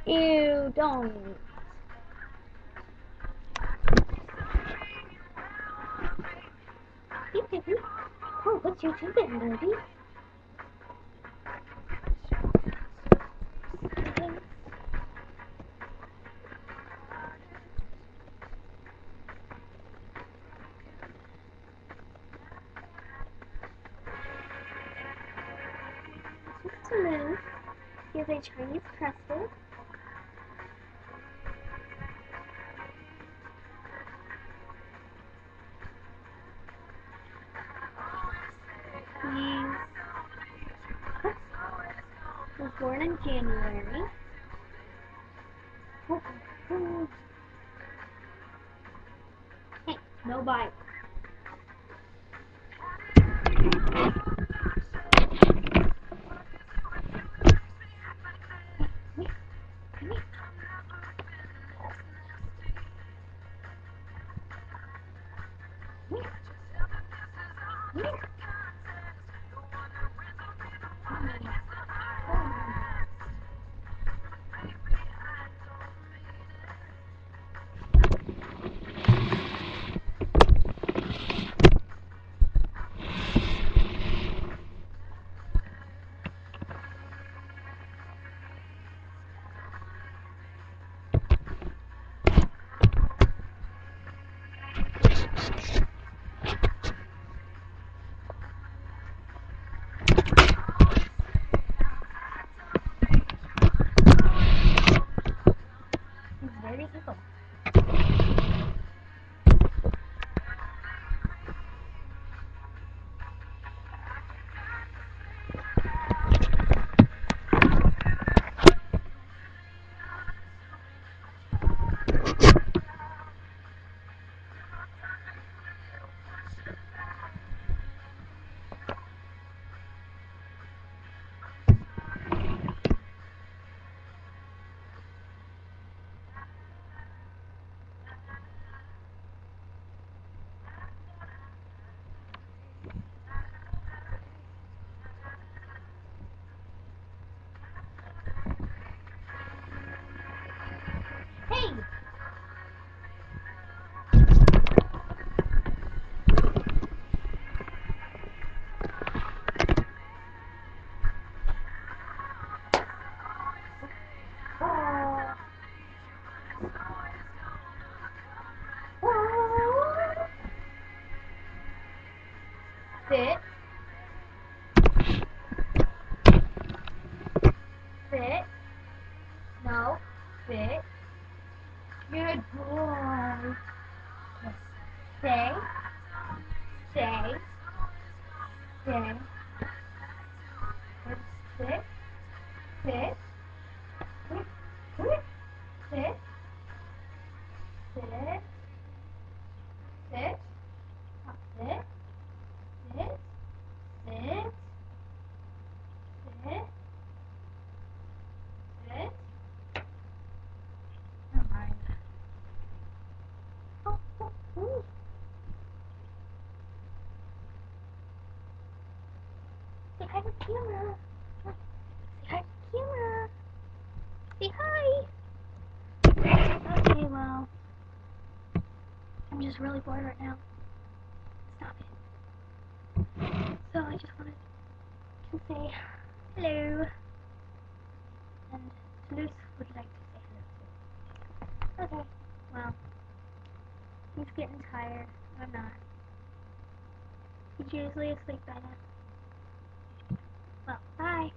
Ew, don't. Hey, baby. Oh, what's your tooth getting dirty? Smooth. Here's a Chinese custard. He was born in January. Hey, no bite. He's very evil. Hey! Sit. Sit. No. Sit. Good boy. Stay. Stay. Stay. Sit. Sit. Sit. Sit. Sit. Sit. Sit. Sit. Sit. Sit. Sit. Never mind. Oh, oh, oh. Say hi to the camera. Say hi to the camera. Say hi. Okay, well, I'm just really bored right now. Stop it. So I just wanted to say hello. And Toulouse would like to say hello. Okay, well, he's getting tired. I'm not. He's usually asleep by now. Well, bye.